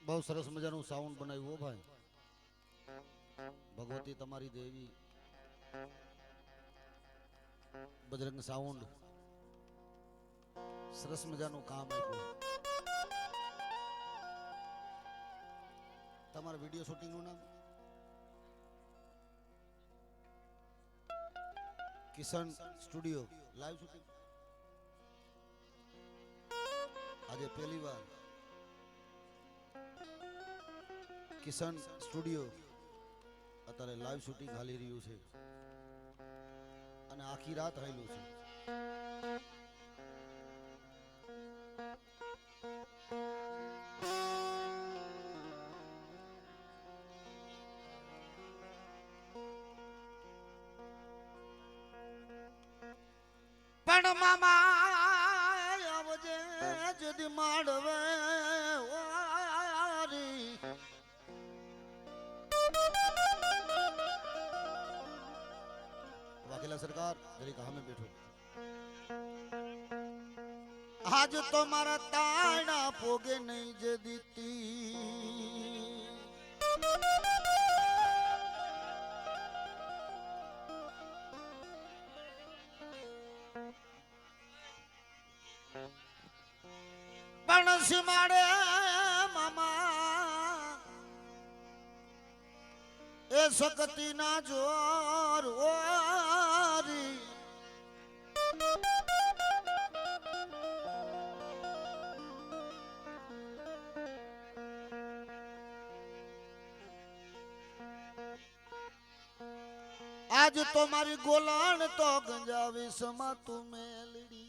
બહુ સરસ મજાનું સાઉન્ડ બનાવ્યું હો ભાઈ. ભગવતી તમારી દેવી બજરંગ સાઉન્ડ સરસ મજાનું કામ આપ્યું. તમારા વિડીયો શૂટિંગનું નામ કિશન સ્ટુડિયો લાઈવ શૂટિંગ. આજે પહેલી વાર કિશન સ્ટુડિયો અત્યારે લાઈવ શૂટિંગ હાલી રહ્યું છે અને આખી રાત હાલ્યું છે. પણ મામા આવજે જદી માંડવે વારી વાઘેલા સરકાર જરીક સામે બેઠો. આજ તો મારા તાણા પોગે નહીં જે દીતી પણ સીમાડે મામા એ શક્તિ ના જોર ઓરી આજ તો મારી ગોલાણ તો ગંજાવી સમા તું મેલડી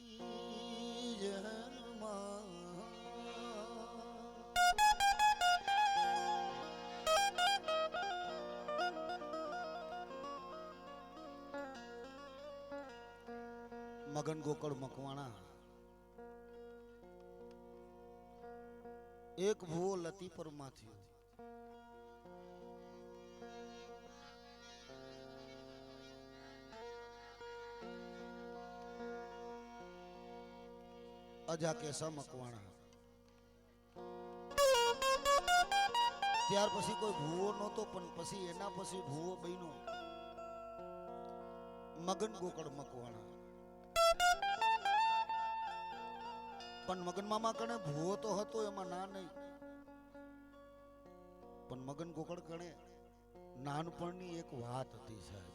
મગન ગોકળ મકવાણા એક ભૂવો લતી પર માંથી અજા કેસા મકવાણા. ત્યાર પછી કોઈ ભૂવો નહોતો પણ પછી એના પછી ભૂવો બન્યો મગન ગોકળ મકવાણા. પણ મગન મામા કણે ભૂવો તો હતો એમાં ના નહીં, પણ મગન ગોકળ કણે નાનપણની એક વાત હતી સાહેબ.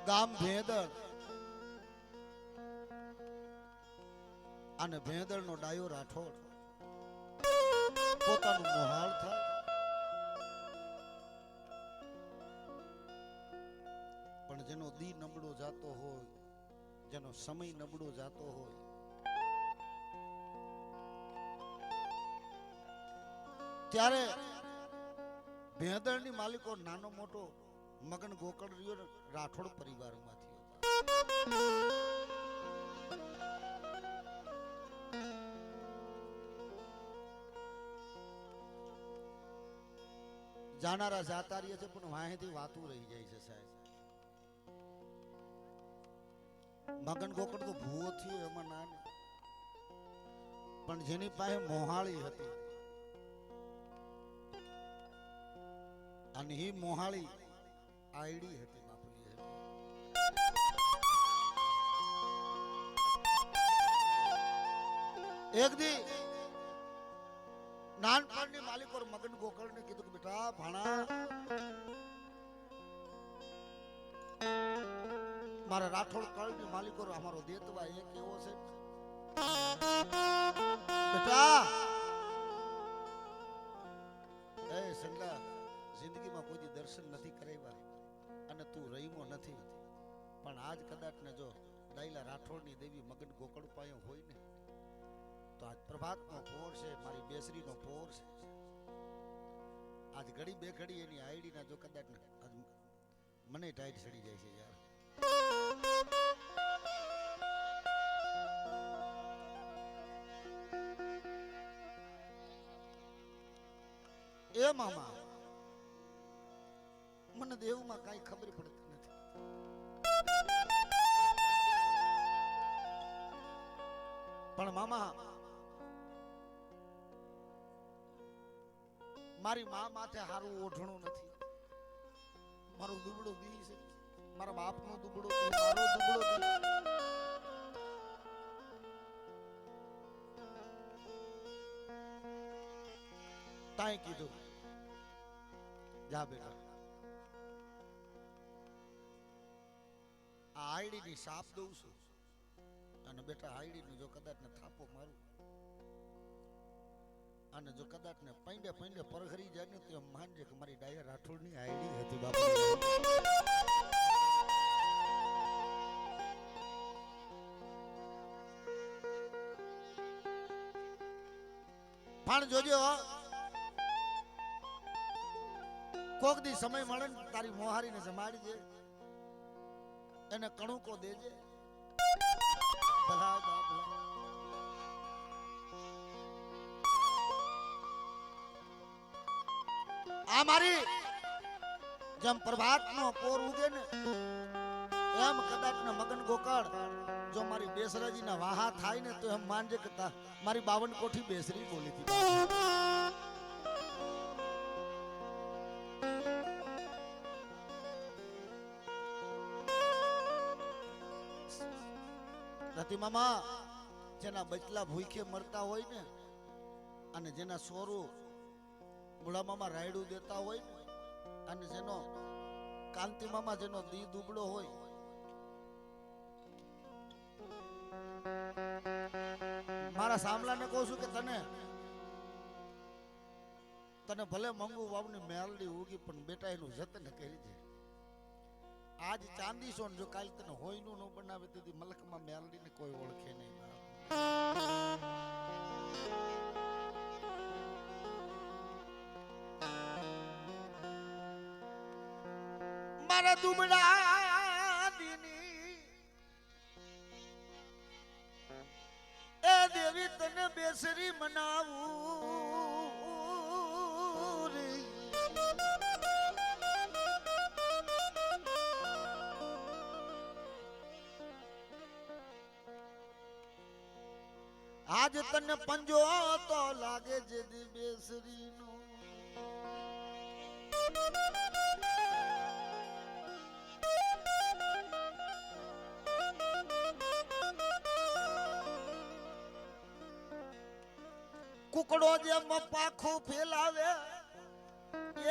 ગામ ભેદળ અને ભેદળ નો ડાયો રાઠોડ પોતાનું મોહાળ થાય પણ જેનો દી નબળો જાતો હોય, જેનો સમય નબળો જાતો હોય, ત્યારે ભેદળની માલિકો નાનો મોટો મગન ગોકળ રહ્યો રાઠોડ પરિવારમાંથી જાનારા જાતા રહીએ છે પણ વાહેથી વાતું રહી જાય છે સાહેબ. મગન ગોકળ તો ભૂવો થયો એમાં ના, પણ જેની પાસે મોહાળી હતી અને એ મોહાળી આઈડી હતી બાપલી હતી. એક દી નાનપણની માલિકો મગન ગોકળ ને કીધું કે બેટા ભાણા મારા રાઠોડ કળની માલિકો અમારો દેતવા એક એવો છે બેટા એ સંગલા જિંદગીમાં કોઈ દર્શન નથી કરાવ્યા અને તું રહીમો નથી, પણ આજ કદાચ ને જો દાયલા રાઠોડની દેવી મગન ગોકળ પાયો હોય ને તો આજ પ્રભાતનો પોર છે, મારી બેસરીનો પોર છે. આજ ઘડી બે ઘડી એની આઈડી ના જો કદાચ ને મને ટાઈટ ચડી જાય છે યાર. એ મામા મને દેવમાં કાંઈ ખબર પડતી નથી. પણ મામા મારી મા માથે હારું ઓઢણું નથી. મારું દુબળું દી છે, મારા બાપનું દુબળું દી, મારું દુબળું દી. તાઈ કીધું જા બેટા, આ આઈડી ની સાપ દઉં છું અને બેટા આઈડી નું જો કદાચ ને થાપો મારું અને જો કદાચ ને પૈંડે પૈંડે પરખરી જાય ને તો એમ માનજે કે મારી ડાયર રાઠોડ ની આઈડી હતી બાપા. પણ જોજો કોક દી સમય મળે ને તારી મોહારીને જમાડી દે, એને કણુકો દેજે. ભલા ભલા આ મારી જેમ પ્રભાતનો પોર ઉગે ને એમ કદાચ ને મગન ગોકળ જો મારી બેસરાજીના વાહા થાય ને તો એમ માનજે કે મારી 52 કોઠી બેસરી બોલી હતી. રતિ મામા જેના બચલા ભૂખે મરતા હોય ને અને જેના સોરું મૂળામાં રાયડું દેતા હોય અને જેનો કાંતિ મામા જેનો દી દુબળો હોય, મારા સામલાને કહું છું કે તને ભલે મંગુ વાવની મેલડી ઉગી પણ બેટા એનું જતન કરી છે. આજ ચાંદી છો જો કાલ તને હોયનું ન બનાવે તેથી મલકમાં મેલડીને કોઈ ઓળખે નહીં. મારા દુબળા દીની એ દેવી તને બેસરી મનાવું રે. આજ તને પંજો તો લાગે છે બેસરી નો. કુકડો જેમ પાખું ફેલાવે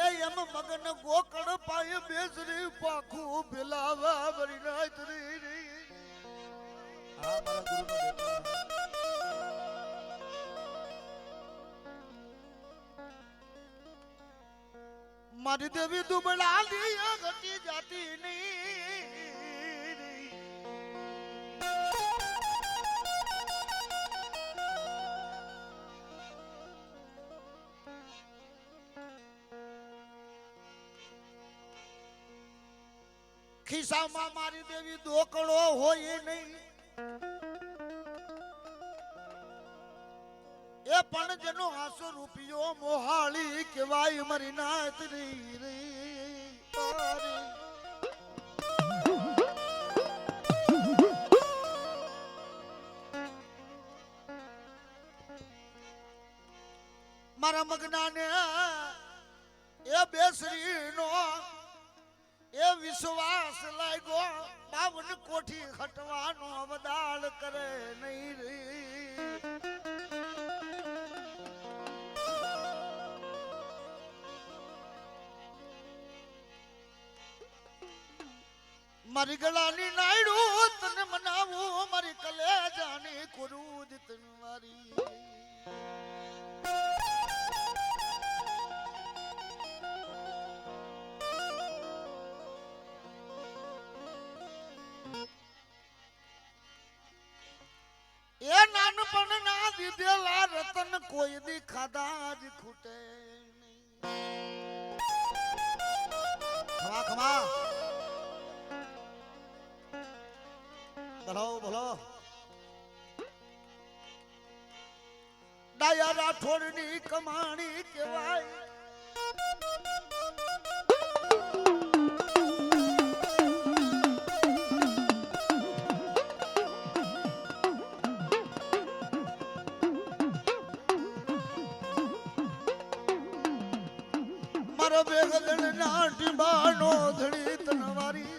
એ એમ મગન ગોકળ પાય બેસરી પાખું ફેલાવે. બરી રાત રી આ મારા ગુરુનો બેટા. મારી દેવી દુબળા લી ઘટી જાતી નહીં. ખિસ્સામાં મારી દેવી દોકડો હોય નહીં એ પણ જેનો 500 રૂપિયો મોહાળી કહેવાય મારી નાત રી. મારા મગનાને એ બેસરી નો એ વિશ્વાસ લાગ્યો 52 કોઠી ખટવાનો અવદાળ કરે નહીં રે. મારી ગળાની નાયડું તને મનાવું, મારી કલેજાની કુરુજ તન મારી. એ નાનપણ ના દીધેલા રતન કોઈ દી ખાધા જ ખૂટે નહીં. ખમા ખમા ભલો ભલો ડાયા રાઠોડની કમાણી કહેવાય. મારો બેગદણ ના ટીંબાનો ધડી તનવારી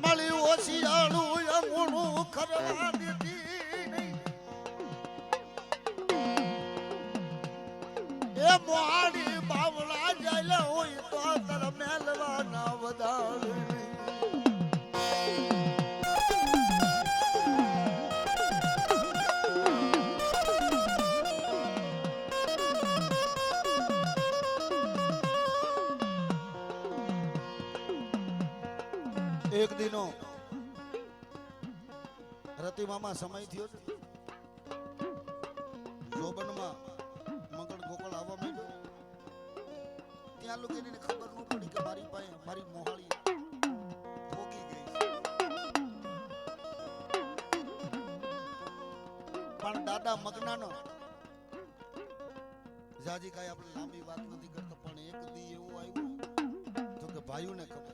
મળી ઓશિયાળું અંગુણું ખરવા દીધી નહીં એ મોહાડી બાવળા જાય હોય તો તર મેલવાના વધારે એક દિનો રતિ મામા સમય થયો છે જોબનમાં મગણ ગોકળ આવવા માંડ્યો ત્યાં લોકો એને ખબર ન પડી કે મારી પાસે મારી મોહાળી ભોગી ગઈ પણ દાદા મગનાનો જાજી કાંઈ આપણે લાંબી વાત નથી કરતા પણ એક દી એવું આવ્યું તો કે ભાઈઓને ખબર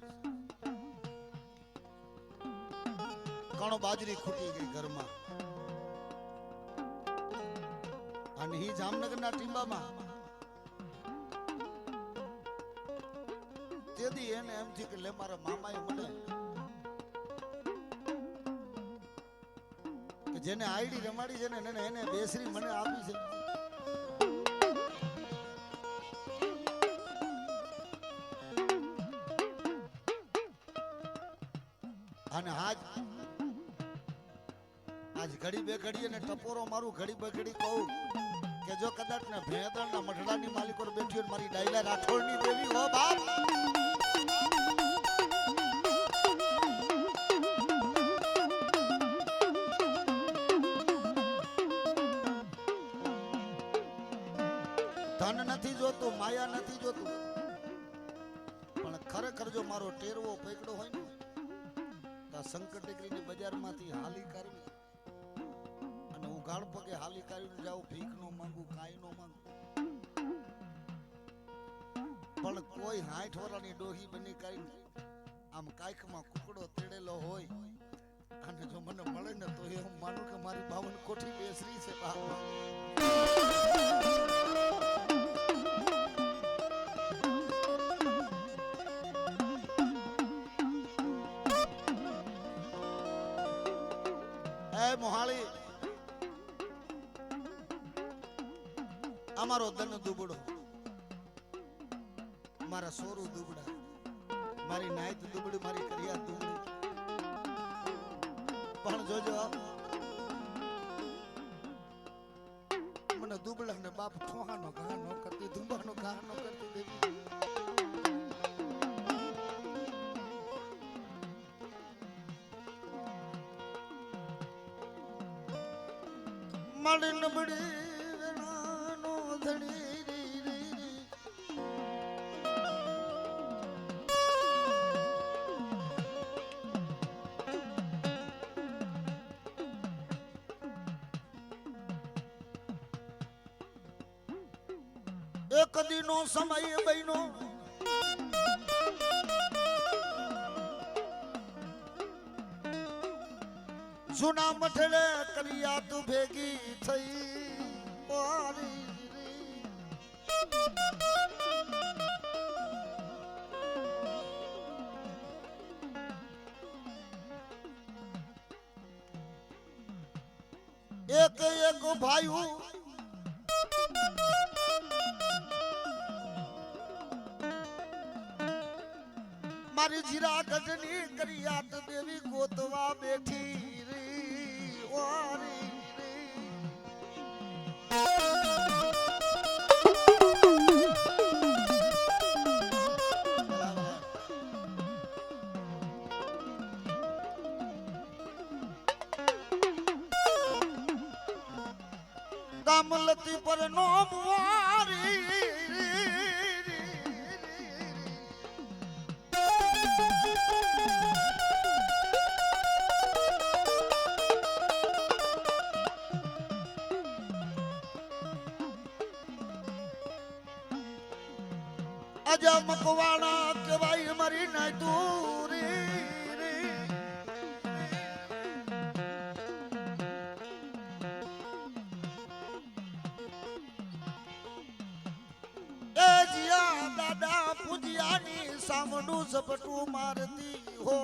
કણો બાજરી ખૂટી ગઈ ઘરમાં અને હી જામનગરના ટીંબામાં તેથી એને એમ થયું કે લે મારા મામાએ મને કે જેને આઈડી રમાડી છે ને એને બેસરી મને આપી છે અને આજ ઘડી બે ઘડી અને ટપોરો મારું ઘડી બે ઘડી કહું કે જો કદાચ ને ભેદણના મઢડાની માલિકો બેઠી હોય મારી ડાયલા રાઠોડની દેવી હો બાપ ધન નથી જોતું માયા નથી જોતું પણ ખરેખર જો મારો ટેરવો પકડો હોય ને તો સંકટ ટેકરીની બજારમાંથી હાલી કરવી ગાળ પગે હાલી કરીને જાઉં ભીખ નો માંગુ કાઈ નો માંગુ પણ કોઈ 60 વર્ષની ડોહી બની કરીને આમ કાઈકમાં કુકડો તેડેલો હોય અને જો મને મળે ને તો એ હું માનું કે મારી 52 કોઠી બેસરી છે બાપા એ મોહાળી અમારો ધન દુબળો મારા સોરું દુબળા મારી નાયત દુબળી મારી કરિયા દુબળી પણ જોજો મને દુબળા ને બાપ ઠોહાનો ઘા નો કરતી ધુંબાનો ઘા નો કરતી દેવી મારી નબળી એક દીનો સમય બન્યો જૂના મઠડે કરિયા તું ભેગી થઈ એક એક ભાઈ મારી જીરા ગઢની કરિયાત દેવી ગોતવા બેઠી રી ઓરી કામલતી પર નો મુવારી અજા મકવાણા કેવાય મારી ના દૂરી દાદા પૂજ્યાની સામડું ઝપટું મારતી હો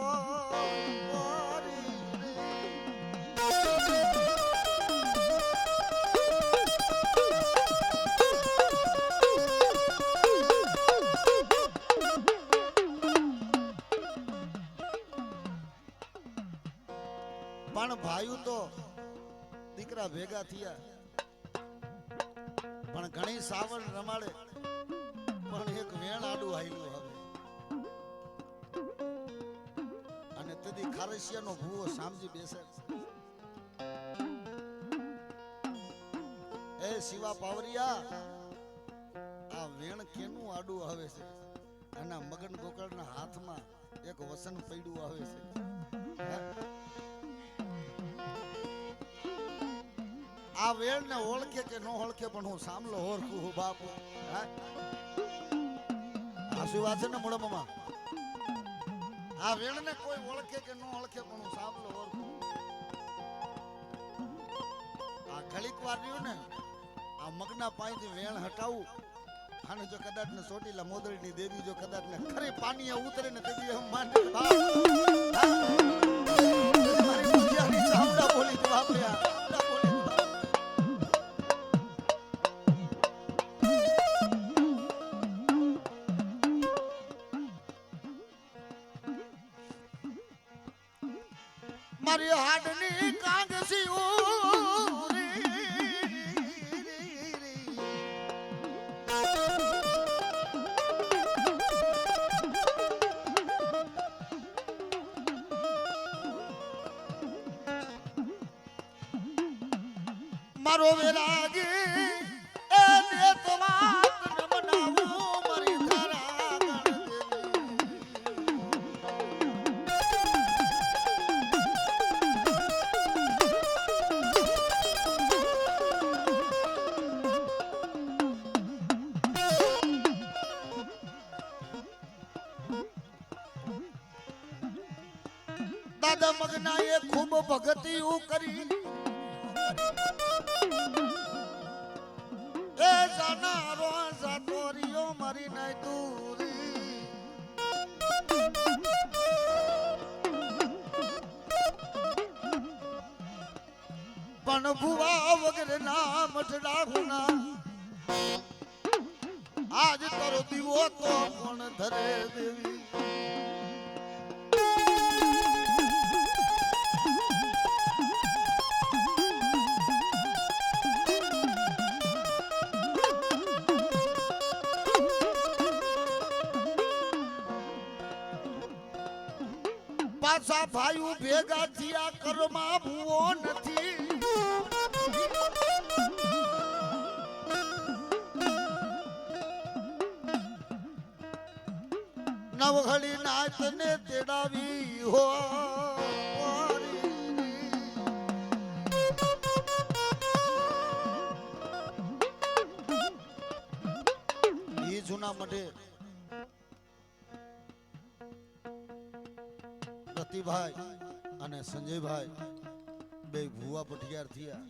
પણ ભાઈઓ તો દીકરા ભેગા થયા પણ ઘણી સાવણ રમાડે પણ એક વેણ આડું હાલ્યું હવે અને તેથી ખારસિયાનો ભૂવો સામજી બેસે એ શિવા પાવરિયા આ વેણ કેનું આડું આવે છે આના મગન ગોકળના હાથમાં એક વસન પડ્યું આવે છે આ વેણ ને ઓળખે કે ન ઓળખે પણ હું સામલો ઓળખું હું બાપુ આશી વાત છે ને મોડા મામા આ વેણ ને કોઈ ઓળખે કે ન ઓળખે પણ હું સામલો ઓળખું આ ઘડીક વાર રહ્યું ને આ મગના પાણીથી વેણ હટાવું અને જો કદાચ ને ચોટીલા મોદળની દેવી જો કદાચ ને ખરી પાણીએ ઉતરે ને તેથી એમ માંડે મારી પૂજાની સામડા બોલી તો બાપયા મારી હાડની કાંગસી મારો વેરાગી એ નેતવાત ન બનાવું મારી ધારા દાદા મગના એ ખૂબ ભગતિયું કરી એ જાનારો જાતોરીઓ મારી નાય દૂરી પણ ભુવા વગર ના મઠડા ગુના આજ તારો દીવો તો કોણ ધરે દેવી પાછા ભાઈઓ ભેગા થયા કરમાં ભૂવો નથી નવઘડી નાચ ને તેડાવી હો ઈ જૂના મઢે રતિભાઈ અને સંજયભાઈ બે ભુવા પટિયાર થયા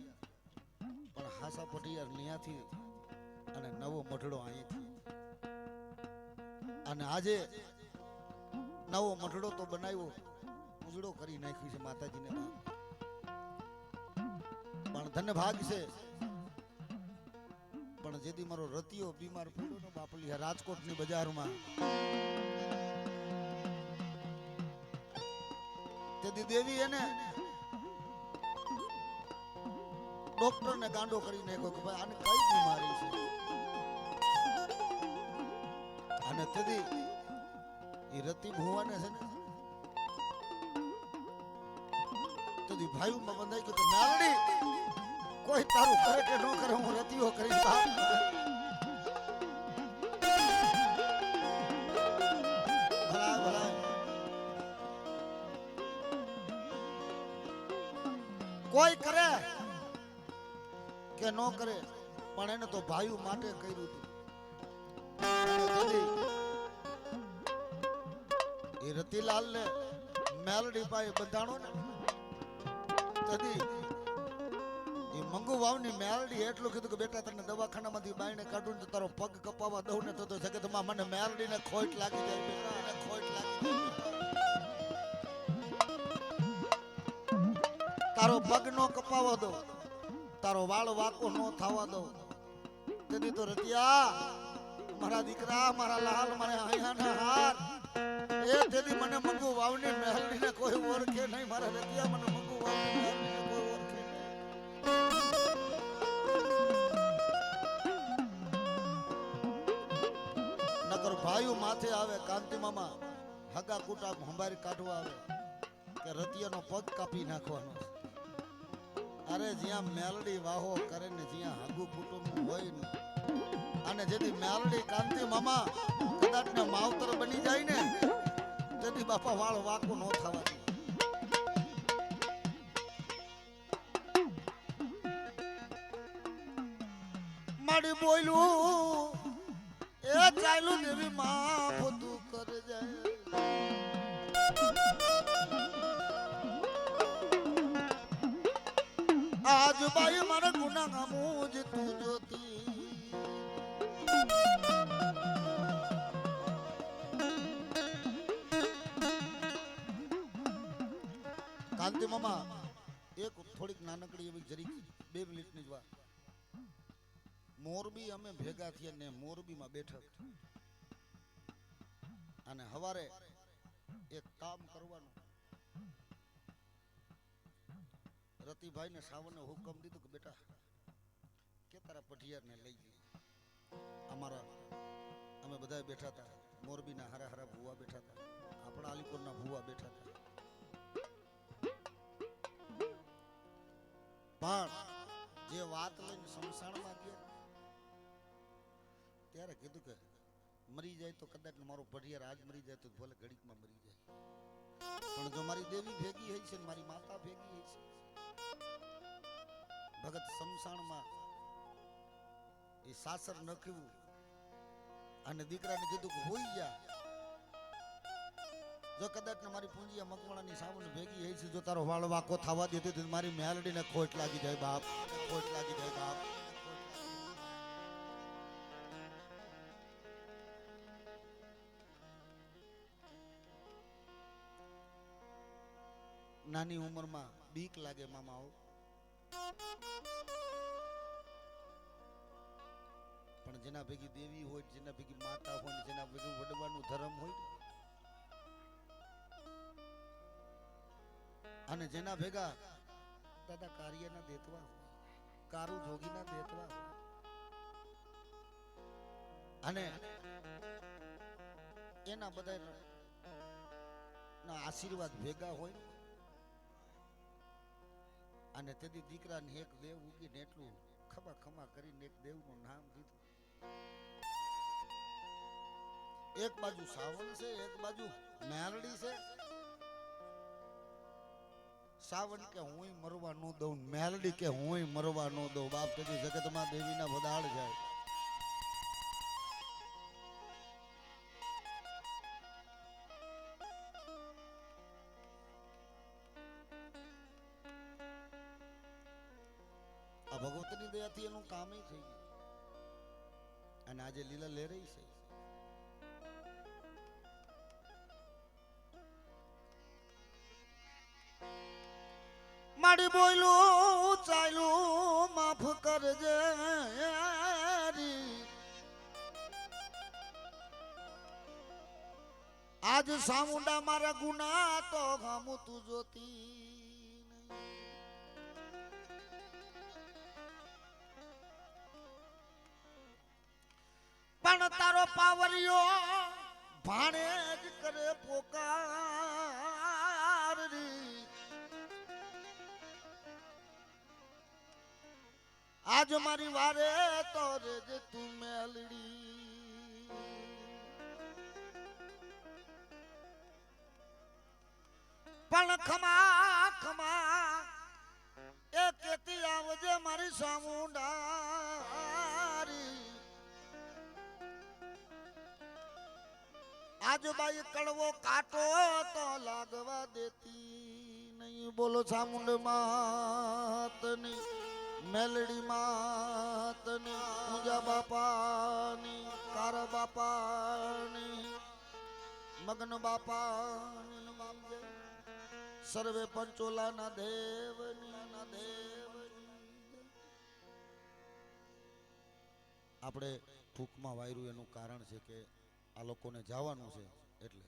પણ હાસા પટિયાર ન્યાથી અને નવો મઢડો અહીંથી અને આજે નવો મઢડો તો બનાવ્યો ઉજળો કરી નાખ્યું છે માતાજીને પણ ધન્ય ભાગ છે પણ જેથી મારો રતિયો બીમાર પડ્યો ને બાપલી રાજકોટની બજારમાં તેથી દેવી એને ડોક્ટર ને ગાંડો કરી નાખ્યો કે ભાઈ આને કઈ બીમારી છે અને તેથી એ રતિ ભુવાને છે ને તેથી ભાઈઓમાં બંધાઈ ગયું કે નારડી કોઈ તારું કરે કે ન કરે હું રતિઓ કરીશ બાપ કોઈ કરે કે ન કરે પણ એને તો ભાઈઓ માટે કર્યું હતું એ રતિલાલ ને મેલડી પાસે બંધાણો ને તદી એ મંગુ વાવની મેલડી એટલું કીધું કે બેટા તને દવાખાનામાંથી બાયણે કાઢું તો તારો પગ કપાવા દઉં ને તો જગતમાં મને મેલડીને ખોટ લાગી જાય બેટા, એને ખોટ લાગી જાય. તારો પગ નો કપાવા દઉં, તારો વાળ વાકો નો થવા દઉં. તેથી તો રતિયા મારા દીકરા, મારા લાલ, મારા હૈયાના હાર, એ તેથી મને મંગુ વાવની મેલડીને કોઈ ઓળખે નહીં. મારા રતિયા મને મંગુ વાવની મેલડીને કોઈ ઓળખે નહીં. નકર ભાઈઓ માથે આવે, કાંતિ મામા હગા કુટા હંભારી કાઢવા આવે કે રતિયાનો પગ કાપી નાખવાનો. અરે જ્યાં મેલડી વાહો કરે ને જ્યાં હગુ કુટુંબ હોય ને, અને જેથી મેલડી કાંતિ મામા કદાચ ને માવતર બની જાય ને, તેથી બાપા વાળ વાકો નો થવા દે. માડી બોલ્યું એ ચાલ્યું દેવી માફ તું કરે જાય. આજ બાઈ મારા ગુના ગામું જ તું જોતી. કાંતિ મામા એક થોડીક નાનકડી એવી જરીક 2 મિનિટની જ વાત. મોરબી અમે ભેગા થયા ને મોરબીમાં બેઠક, અને હવારે એક કામ કરવાનું. રતિભાઈ ને સાવને હુકમ દીધું કે બેટા કે તારા પઢિયારને લઈ જઈએ. અમે બધા બેઠા હતા, મોરબીના હારા હારા ભુવા બેઠા હતા, આપણા આલીપુરના ભુવા બેઠા હતા. પણ જે વાત લઈને શમશાનમાં ગયા ત્યારે કીધું કે મરી જાય તો કદાચ મારો પઢિયાર આજ મરી જાય તો ભલે ઘડીકમાં મરી જાય, પણ જો મારી દેવી ભેગી હોય છે, મારી માતા ભેગી હોય છે, ભગત શમશાનમાં એ સાસર નખ્યું અને દીકરાને કીધું કે હોઈ જા. જો કદાચ ને મારી પૂંજીયા મકવાણાની સાવન ભેગી હોય છે, જો તારો વાળ વાકો થવા દેતો તો મારી મેલડીને ખોટ લાગી જાય બાપ, ખોટ લાગી જાય બાપ. નાની ઉંમરમાં બીક લાગે મામાઓ, પણ જેના ભેગી દેવી હોય, જેના ભેગી માતા હોય, જેના ભેગું વડવાનું ધર્મ હોય, અને જેના ભેગા દાદા કાર્યના દેતવા હોય, કારુ જોગીના દેતવા હોય, અને એના બધા ના આશીર્વાદ ભેગા હોય, અને તેથી દીકરાને એક દેવ ઉગીને એટલું ખમા ખમા કરીને એક દેવનું નામ દીધું. એક બાજુ સાવન છે, એક બાજુ મેલડી છે. સાવન કે હું મરવા ન દઉં, મેલડી કે હું મરવા ન દઉં. બાપ તેથી જગતમાં દેવીના વધાળ જાય. આ ભગવતીની દયાથી એનું કામ થઈ ગયું, અને આજે લીલા લે રહી છે. માડી બોલ્યું ચાલ્યું માફ કરજે, આજ સામુંડા મારા ગુના તો ગામું તું જોતી. પણ તારો પાવરિયો ભાણે જ કરે પોકાર. આજ મારી વારે તો રેજે તું મેલડી. પણ ખમા ખમા એ કેતી આવજે મારી સામુંડારી. આજુબાજુ કડવો કાટો તો લાગવા દેતી નહીં. બોલો ચામુંડ માતની મેલડી માતની પૂજા બાપાની કારા બાપાની મગન બાપાની સર્વે પંચોલાના દેવની આપણે ફૂંકમાં વાયરું એનું કારણ છે કે આ લોકોને જવાનું છે એટલે